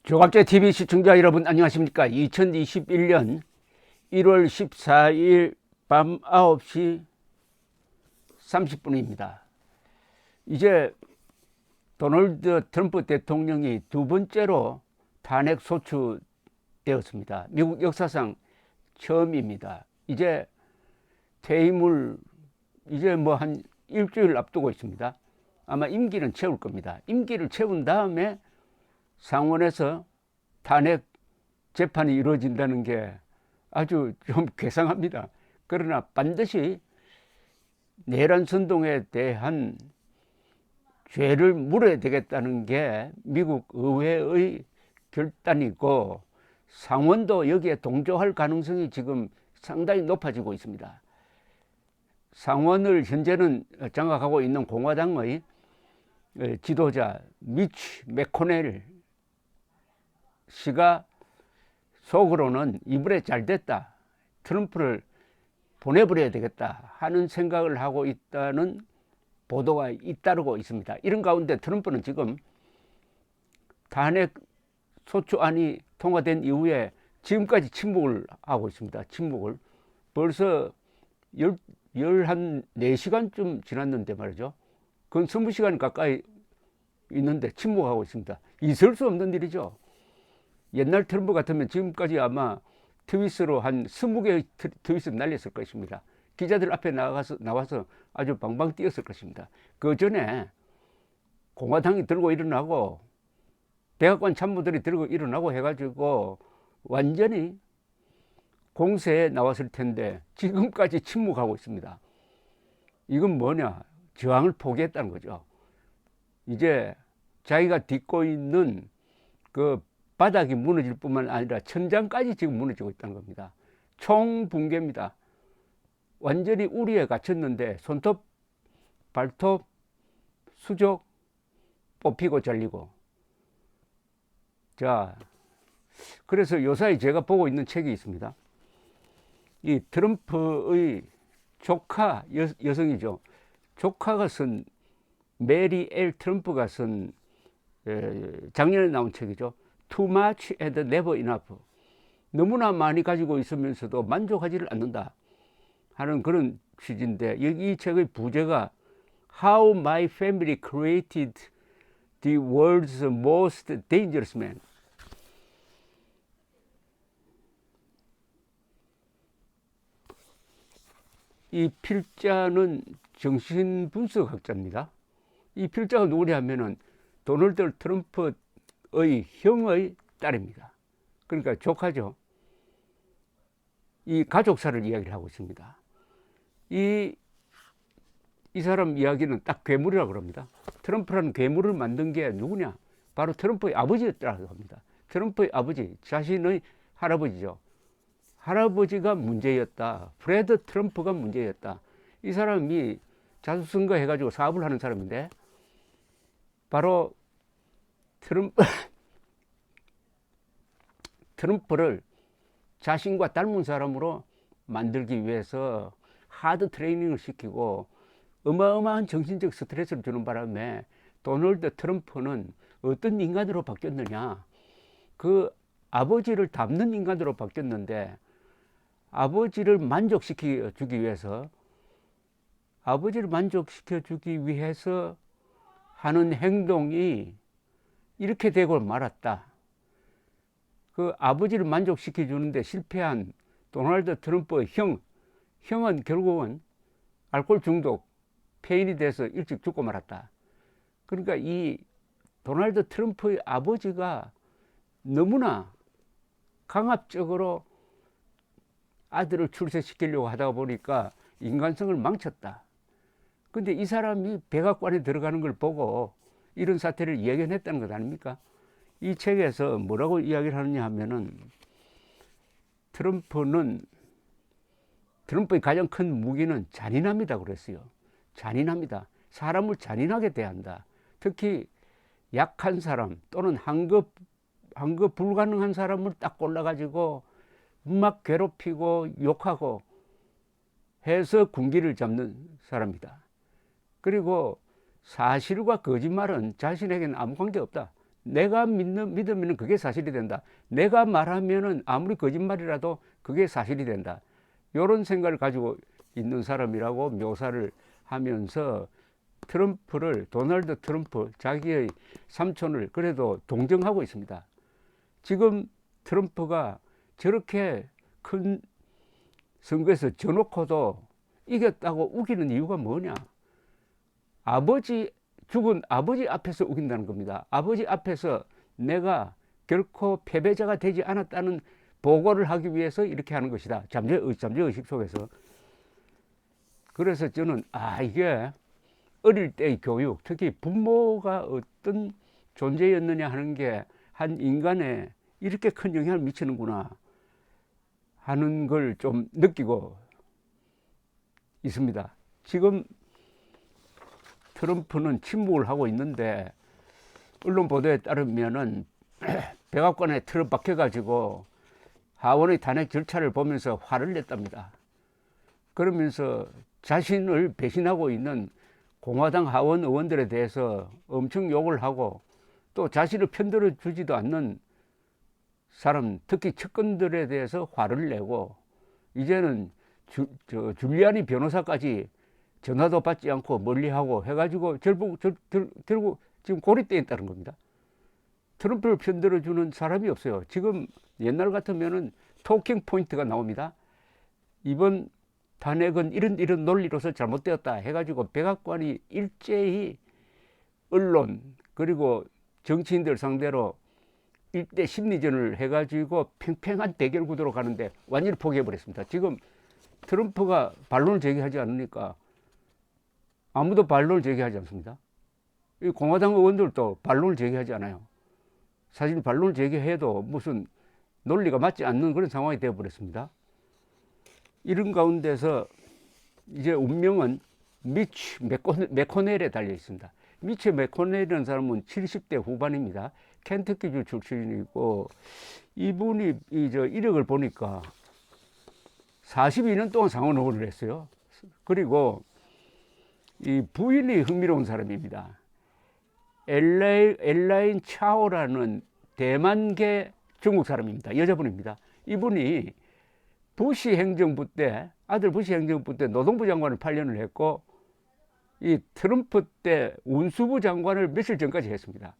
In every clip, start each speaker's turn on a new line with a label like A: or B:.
A: 조갑제 TV 시청자 여러분 안녕하십니까? 2021년 1월 14일 밤 9시 30분입니다. 이제 도널드 트럼프 대통령이 두 번째로 탄핵 소추되었습니다. 미국 역사상 처음입니다. 이제 퇴임을 이제 뭐 한 일주일 앞두고 있습니다. 아마 임기는 채울 겁니다. 임기를 채운 다음에 상원에서 탄핵 재판이 이루어진다는 게 아주 좀 괴상합니다. 그러나 반드시 내란 선동에 대한 죄를 물어야 되겠다는 게 미국 의회의 결단이고, 상원도 여기에 동조할 가능성이 지금 상당히 높아지고 있습니다. 상원을 현재는 장악하고 있는 공화당의 지도자 미치 매코넬 씨가 속으로는 이번에 잘 됐다, 트럼프를 보내버려야 되겠다 하는 생각을 하고 있다는 보도가 잇따르고 있습니다. 이런 가운데 트럼프는 지금 탄핵 소추안이 통과된 이후에 지금까지 침묵을 하고 있습니다. 침묵을 벌써 4시간쯤 지났는데 말이죠. 그건 20시간 가까이 있는데 침묵하고 있습니다. 있을 수 없는 일이죠. 옛날 트럼프 같으면 지금까지 아마 트윗으로 한 20개의 트윗을 날렸을 것입니다. 기자들 앞에 나와서 아주 방방 뛰었을 것입니다. 그 전에 공화당이 들고 일어나고 백악관 참모들이 들고 일어나고 해가지고 완전히 공세에 나왔을 텐데 지금까지 침묵하고 있습니다. 이건 뭐냐? 저항을 포기했다는 거죠. 이제 자기가 딛고 있는 그 바닥이 무너질 뿐만 아니라 천장까지 지금 무너지고 있다는 겁니다. 총붕괴입니다. 완전히 우리에 갇혔는데 손톱, 발톱, 수족 뽑히고 잘리고. 자, 그래서 요사이 제가 보고 있는 책이 있습니다. 이 트럼프의 조카 여성이죠. 조카가 쓴, 메리 엘 트럼프가 쓴 작년에 나온 책이죠. Too much and never enough. 너무나 많이 가지고 있으면서도 만족하지를 않는다 하는 그런 취지인데, 이 책의 부제가 How My Family Created the World's Most Dangerous Man. 이 필자는 정신분석학자입니다. 이 필자가 누구냐 하면은 도널드 트럼프의 형의 딸입니다. 그러니까 조카죠. 이 가족사를 이야기를 하고 있습니다. 이 사람 이야기는 딱 괴물이라고 그럽니다. 트럼프라는 괴물을 만든 게 누구냐? 바로 트럼프의 아버지였다고 합니다. 트럼프의 아버지, 자신의 할아버지죠. 할아버지가 문제였다. 프레드 트럼프가 문제였다. 이 사람이 자수성가 해가지고 사업을 하는 사람인데, 바로 트럼프를 자신과 닮은 사람으로 만들기 위해서 하드 트레이닝을 시키고 어마어마한 정신적 스트레스를 주는 바람에 도널드 트럼프는 어떤 인간으로 바뀌었느냐? 그 아버지를 닮는 인간으로 바뀌었는데, 아버지를 만족시켜 주기 위해서 하는 행동이 이렇게 되고 말았다. 그 아버지를 만족시켜 주는데 실패한 도널드 트럼프의 형은 결국은 알코올 중독 폐인이 돼서 일찍 죽고 말았다. 그러니까 이 도널드 트럼프의 아버지가 너무나 강압적으로 아들을 출세시키려고 하다 보니까 인간성을 망쳤다. 근데 이 사람이 백악관에 들어가는 걸 보고 이런 사태를 예견했다는 것 아닙니까? 이 책에서 뭐라고 이야기를 하느냐 하면은, 트럼프의 가장 큰 무기는 잔인함이다 그랬어요. 잔인합니다. 사람을 잔인하게 대한다. 특히 약한 사람 또는 항거 불가능한 사람을 딱 골라가지고 막 괴롭히고 욕하고 해서 군기를 잡는 사람이다. 그리고 사실과 거짓말은 자신에게는 아무 관계 없다. 내가 믿으면 그게 사실이 된다. 내가 말하면은 아무리 거짓말이라도 그게 사실이 된다. 이런 생각을 가지고 있는 사람이라고 묘사를 하면서 트럼프를, 도널드 트럼프, 자기의 삼촌을 그래도 동정하고 있습니다. 지금 트럼프가 저렇게 큰 선거에서 져놓고도 이겼다고 우기는 이유가 뭐냐? 죽은 아버지 앞에서 우긴다는 겁니다. 아버지 앞에서 내가 결코 패배자가 되지 않았다는 보고를 하기 위해서 이렇게 하는 것이다. 잠재의식 속에서. 그래서 저는 이게 어릴 때의 교육, 특히 부모가 어떤 존재였느냐 하는 게 한 인간에 이렇게 큰 영향을 미치는구나 하는 걸 좀 느끼고 있습니다. 지금 트럼프는 침묵을 하고 있는데 언론 보도에 따르면은 백악관에 틀어박혀가지고 하원의 탄핵 절차를 보면서 화를 냈답니다. 그러면서 자신을 배신하고 있는 공화당 하원 의원들에 대해서 엄청 욕을 하고 또 자신을 편들어 주지도 않는 사람, 특히 측근들에 대해서 화를 내고 이제는 줄리아니 변호사까지 전화도 받지 않고 멀리하고 해가지고 결국 지금 고립되어 있다는 겁니다. 트럼프를 편들어주는 사람이 없어요. 지금 옛날 같으면은 토킹 포인트가 나옵니다. 이번 탄핵은 이런 논리로서 잘못되었다 해가지고 백악관이 일제히 언론 그리고 정치인들 상대로 일대 심리전을 해가지고 팽팽한 대결 구도로 가는데 완전히 포기해버렸습니다. 지금 트럼프가 반론을 제기하지 않으니까 아무도 반론을 제기하지 않습니다. 이 공화당 의원들도 반론을 제기하지 않아요. 사실 반론을 제기해도 무슨 논리가 맞지 않는 그런 상황이 되어버렸습니다. 이런 가운데서 이제 운명은 미치 맥코넬에 달려 있습니다. 미치 맥코넬이라는 사람은 70대 후반입니다. 켄터키주 출신이고 이분이 이력을 보니까 42년 동안 상원 의원을 했어요. 그리고 이 부인이 흥미로운 사람입니다. 엘라인 차오라는 대만계 중국 사람입니다. 여자분입니다. 이분이 부시 행정부 때, 아들 부시 행정부 때 노동부 장관을 8년을 했고 이 트럼프 때 운수부 장관을 며칠 전까지 했습니다.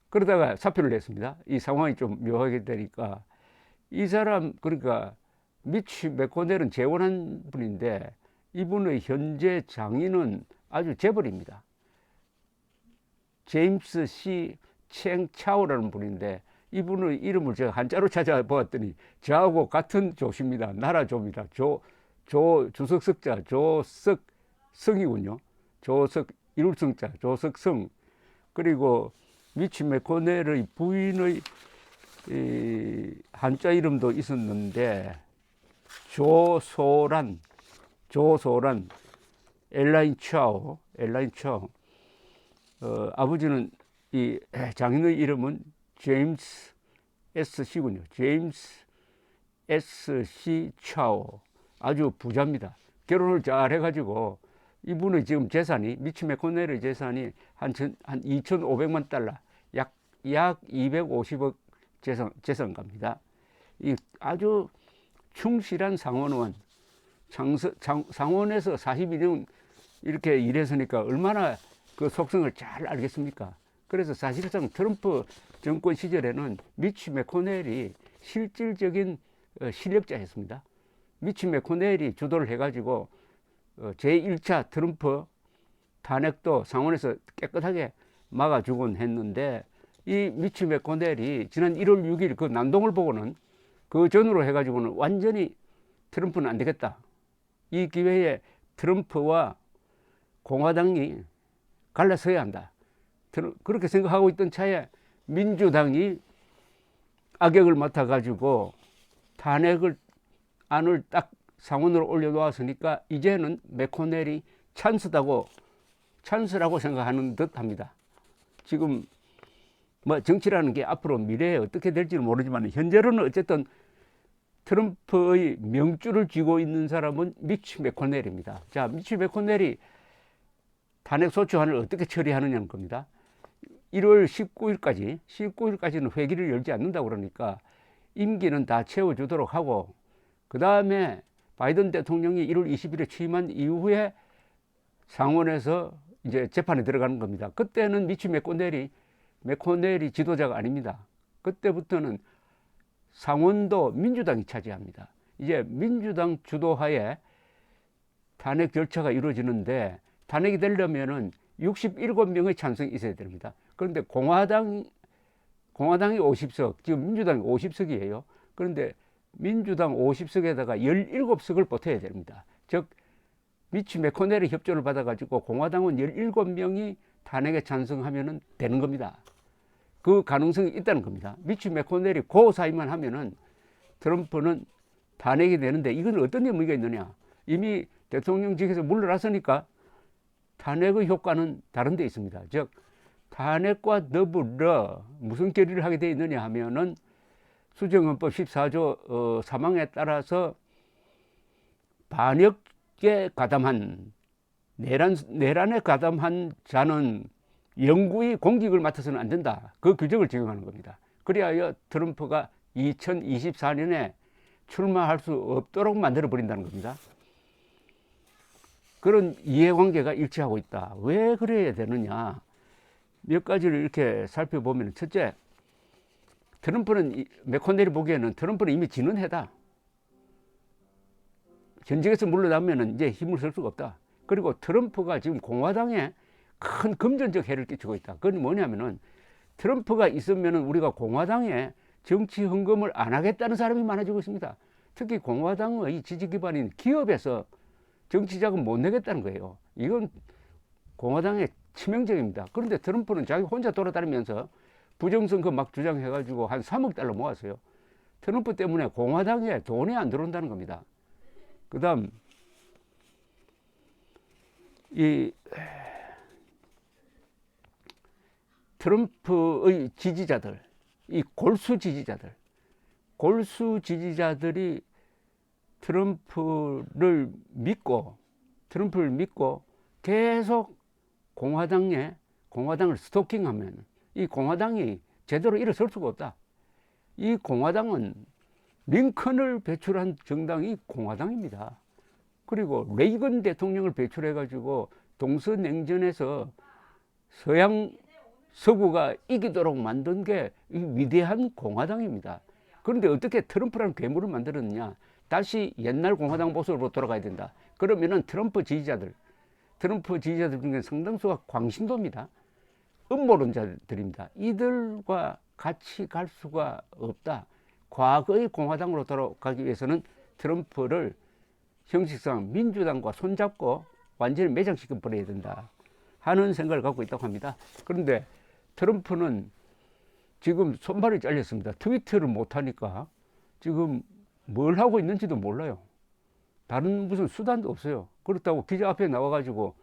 A: 그러다가 사표를 냈습니다. 이 상황이 좀 묘하게 되니까 이 사람, 그러니까 미치 맥코넬은 재혼한 분인데 이분의 현재 장인은 아주 재벌입니다. 제임스 C. 챙 차오라는 분인데 이분의 이름을 제가 한자로 찾아보았더니 저하고 같은 조입니다. 나라조입니다. 주석석자 조석성이군요. 조석 일성자 조석성. 그리고 미치 맥코넬의 부인의 한자 이름도 있었는데 조소란, 엘라인 차오. 아버지는 이 장인의 이름은 제임스 S.C군요. 제임스 S.C. 차오. 아주 부자입니다. 결혼을 잘 해가지고 이분의 지금 재산이, 미치 맥코넬의 재산이 한 2,500만 달러, 약 250억 재산가입니다. 이 아주 충실한 상원의원, 상원에서 42년 이렇게 일했으니까 얼마나 그 속성을 잘 알겠습니까? 그래서 사실상 트럼프 정권 시절에는 미치 맥코넬이 실질적인 실력자였습니다. 미치 맥코넬이 주도를 해가지고 제1차 트럼프 탄핵도 상원에서 깨끗하게 막아주곤 했는데 이 미치 맥코넬이 지난 1월 6일 그 난동을 보고는 그 전으로 해가지고는 완전히 트럼프는 안 되겠다. 이 기회에 트럼프와 공화당이 갈라서야 한다. 그렇게 생각하고 있던 차에 민주당이 악역을 맡아가지고 탄핵을 안을 딱 상원으로 올려놓았으니까 이제는 맥코넬이 찬스라고 생각하는 듯합니다. 지금 뭐 정치라는 게 앞으로 미래에 어떻게 될지는 모르지만 현재로는 어쨌든 트럼프의 명줄을 쥐고 있는 사람은 미치 맥코넬입니다. 자, 미치 맥코넬이 탄핵 소추안을 어떻게 처리하느냐는 겁니다. 1월 19일까지는 회기를 열지 않는다고 그러니까 임기는 다 채워주도록 하고, 그 다음에 바이든 대통령이 1월 20일에 취임한 이후에 상원에서 이제 재판에 들어가는 겁니다. 그때는 미치 맥코넬이 지도자가 아닙니다. 그때부터는 상원도 민주당이 차지합니다. 이제 민주당 주도하에 탄핵 절차가 이루어지는데, 탄핵이 되려면은 67명의 찬성이 있어야 됩니다. 그런데 공화당이 50석, 지금 민주당이 50석이에요. 그런데 민주당 50석에다가 17석을 보태야 됩니다. 즉 미치 맥코넬의 협조를 받아가지고 공화당은 17명이 탄핵에 찬성하면 되는 겁니다. 그 가능성이 있다는 겁니다. 미치 맥코넬이 그 사이만 하면은 트럼프는 탄핵이 되는데, 이건 어떤 의미가 있느냐. 이미 대통령직에서 물러났으니까 탄핵의 효과는 다른 데 있습니다. 즉 탄핵과 더불어 무슨 결의를 하게 되어 있느냐 하면은 수정헌법 14조 3항에 따라서 반역에 가담한, 내란에 가담한 자는 영구히 공직을 맡아서는 안 된다. 그 규정을 적용하는 겁니다. 그리하여 트럼프가 2024년에 출마할 수 없도록 만들어 버린다는 겁니다. 그런 이해관계가 일치하고 있다. 왜 그래야 되느냐. 몇 가지를 이렇게 살펴보면, 첫째, 맥코넬이 보기에는 트럼프는 이미 지는 해다. 현직에서 물러나면 이제 힘을 쓸 수가 없다. 그리고 트럼프가 지금 공화당에 큰 금전적 해를 끼치고 있다. 그건 뭐냐면은, 트럼프가 있으면 우리가 공화당에 정치 헌금을 안 하겠다는 사람이 많아지고 있습니다. 특히 공화당의 지지 기반인 기업에서 정치 자금 못 내겠다는 거예요. 이건 공화당의 치명적입니다. 그런데 트럼프는 자기 혼자 돌아다니면서 부정선거 막 주장해가지고 한 3억 달러 모았어요. 트럼프 때문에 공화당에 돈이 안 들어온다는 겁니다. 그 다음, 이 트럼프의 지지자들, 이 골수 지지자들이 트럼프를 믿고 계속 공화당을 스토킹하면 이 공화당이 제대로 일어설 수가 없다. 이 공화당은 링컨을 배출한 정당이 공화당입니다. 그리고 레이건 대통령을 배출해가지고 동서냉전에서 서구가 이기도록 만든 게 이 위대한 공화당입니다. 그런데 어떻게 트럼프라는 괴물을 만들었느냐. 다시 옛날 공화당 모습으로 돌아가야 된다. 그러면은 트럼프 지지자들 중에 상당수가 광신도입니다. 음모론자들입니다. 이들과 같이 갈 수가 없다. 과거의 공화당으로 돌아가기 위해서는 트럼프를 형식상 민주당과 손잡고 완전히 매장시켜 버려야 된다 하는 생각을 갖고 있다고 합니다. 그런데 트럼프는 지금 손발이 잘렸습니다. 트위터를 못하니까 지금 뭘 하고 있는지도 몰라요. 다른 무슨 수단도 없어요. 그렇다고 기자 앞에 나와가지고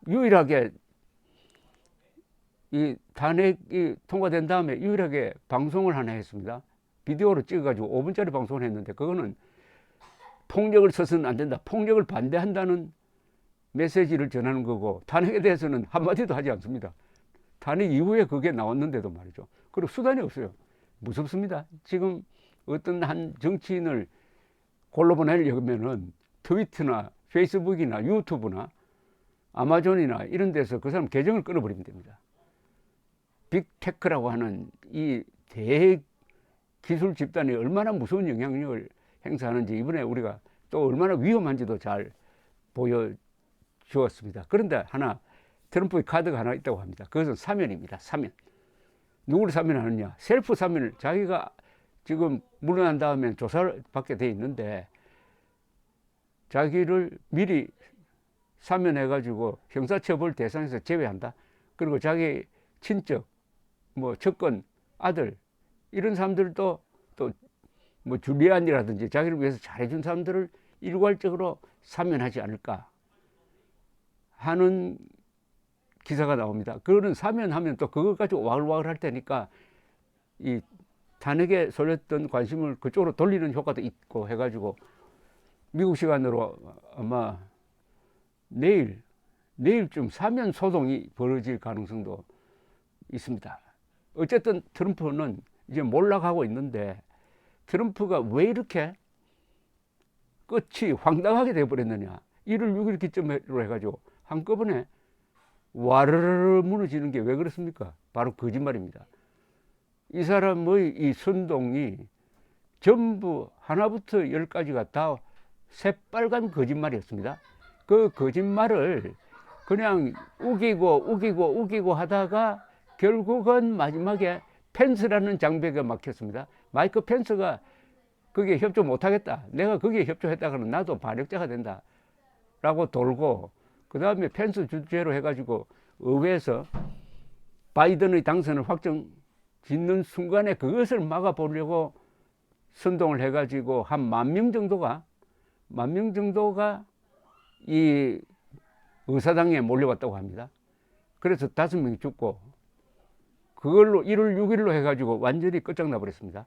A: 유일하게 이 탄핵이 통과된 다음에 유일하게 방송을 하나 했습니다. 비디오로 찍어가지고 5분짜리 방송을 했는데, 그거는 폭력을 써서는 안 된다, 폭력을 반대한다는 메시지를 전하는 거고, 탄핵에 대해서는 한마디도 하지 않습니다. 탄핵 이후에 그게 나왔는데도 말이죠. 그리고 수단이 없어요. 무섭습니다. 지금 어떤 한 정치인을 골로 보내려면은 트위터나 페이스북이나 유튜브나 아마존이나 이런 데서 그 사람 계정을 끊어버리면 됩니다. 빅테크라고 하는 이 대기술 집단이 얼마나 무서운 영향력을 행사하는지 이번에 우리가 또 얼마나 위험한지도 잘 보여주었습니다. 그런데 하나, 트럼프의 카드가 하나 있다고 합니다. 그것은 사면입니다. 사면. 누구를 사면하느냐? 셀프 사면을, 자기가 지금 물러난 다음에 조사를 받게 돼 있는데 자기를 미리 사면해가지고 형사처벌 대상에서 제외한다. 그리고 자기 친척, 뭐 측근, 아들, 이런 사람들도 또 뭐 줄리안이라든지 자기를 위해서 잘해준 사람들을 일괄적으로 사면하지 않을까 하는 기사가 나옵니다. 그거는 사면하면 또 그것 가지고 와글와글 할 테니까 이 탄핵에 쏠렸던 관심을 그쪽으로 돌리는 효과도 있고 해가지고 미국 시간으로 아마 내일쯤 사면 소송이 벌어질 가능성도 있습니다. 어쨌든 트럼프는 이제 몰락하고 있는데 트럼프가 왜 이렇게 끝이 황당하게 되어버렸느냐. 1월 6일 기점으로 해가지고 한꺼번에 와르르 무너지는 게 왜 그렇습니까? 바로 거짓말입니다. 이 사람의 이 선동이 전부 하나부터 열까지가 다 새빨간 거짓말이었습니다. 그 거짓말을 그냥 우기고 하다가 결국은 마지막에 펜스라는 장벽에 막혔습니다. 마이크 펜스가 거기에 협조 못하겠다. 내가 거기에 협조했다 그러면 나도 반역자가 된다. 라고 돌고, 그 다음에 펜스 주제로 해가지고 의회에서 바이든의 당선을 확정 짓는 순간에 그것을 막아보려고 선동을 해가지고 한 10,000명 정도가 이 의사당에 몰려왔다고 합니다. 그래서 5명이 죽고, 그걸로 1월 6일로 해가지고 완전히 끝장나 버렸습니다.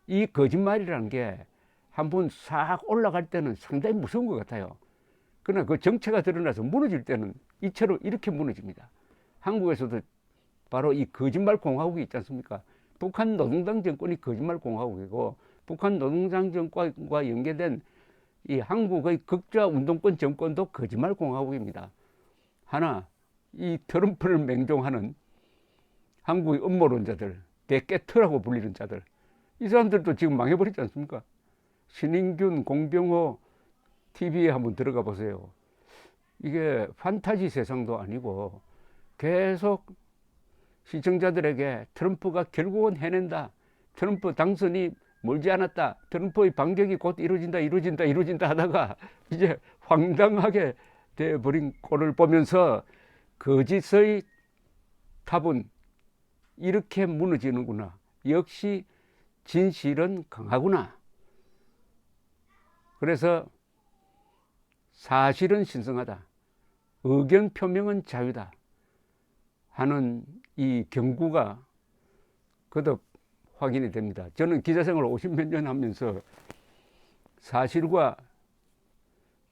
A: 이 거짓말이라는 게 한번 싹 올라갈 때는 상당히 무서운 것 같아요. 그러나 그 정체가 드러나서 무너질 때는 이처럼 이렇게 무너집니다. 한국에서도 바로 이 거짓말 공화국이 있지 않습니까? 북한 노동당 정권이 거짓말 공화국이고, 북한 노동당 정권과 연계된 이 한국의 극좌 운동권 정권도 거짓말 공화국입니다. 하나, 이 트럼프를 맹종하는 한국의 음모론자들, 대깨트라고 불리는 자들, 이 사람들도 지금 망해버리지 않습니까? 신인균, 공병호 TV에 한번 들어가 보세요. 이게 판타지 세상도 아니고 계속 시청자들에게 트럼프가 결국은 해낸다, 트럼프 당선이 멀지 않았다, 트럼프의 반격이 곧 이루어진다 하다가 이제 황당하게 돼버린 꼴을 보면서 거짓의 탑은 이렇게 무너지는구나, 역시 진실은 강하구나, 그래서 사실은 신성하다, 의견 표명은 자유다 하는 이 경구가 거듭 확인이 됩니다. 저는 기자생활 50몇 년 하면서 사실과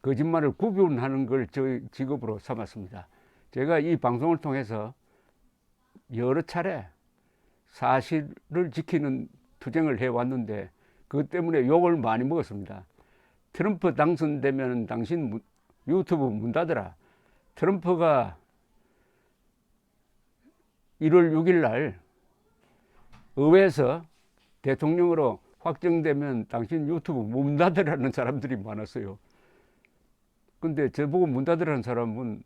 A: 거짓말을 구분하는 걸 저희 직업으로 삼았습니다. 제가 이 방송을 통해서 여러 차례 사실을 지키는 투쟁을 해왔는데 그것 때문에 욕을 많이 먹었습니다. 트럼프 당선되면 당신 유튜브 문 닫으라. 트럼프가 1월 6일 날 의회에서 대통령으로 확정되면 당신 유튜브 문 닫으라는 사람들이 많았어요. 근데 저보고 문 닫으라는 사람은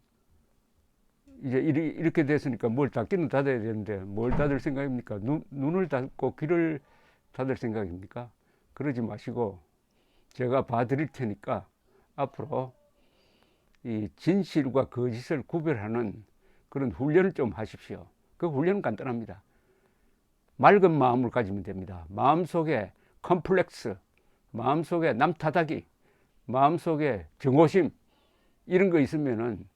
A: 이제 이렇게 됐으니까 뭘 닫기는 닫아야 되는데 뭘 닫을 생각입니까? 눈을 닫고 귀를 닫을 생각입니까? 그러지 마시고 제가 봐드릴 테니까 앞으로 이 진실과 거짓을 구별하는 그런 훈련을 좀 하십시오. 그 훈련은 간단합니다. 맑은 마음을 가지면 됩니다. 마음속에 컴플렉스, 마음속에 남탓하기, 마음속에 정오심, 이런 거 있으면은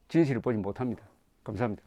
A: 진실을 보지 못합니다. 감사합니다.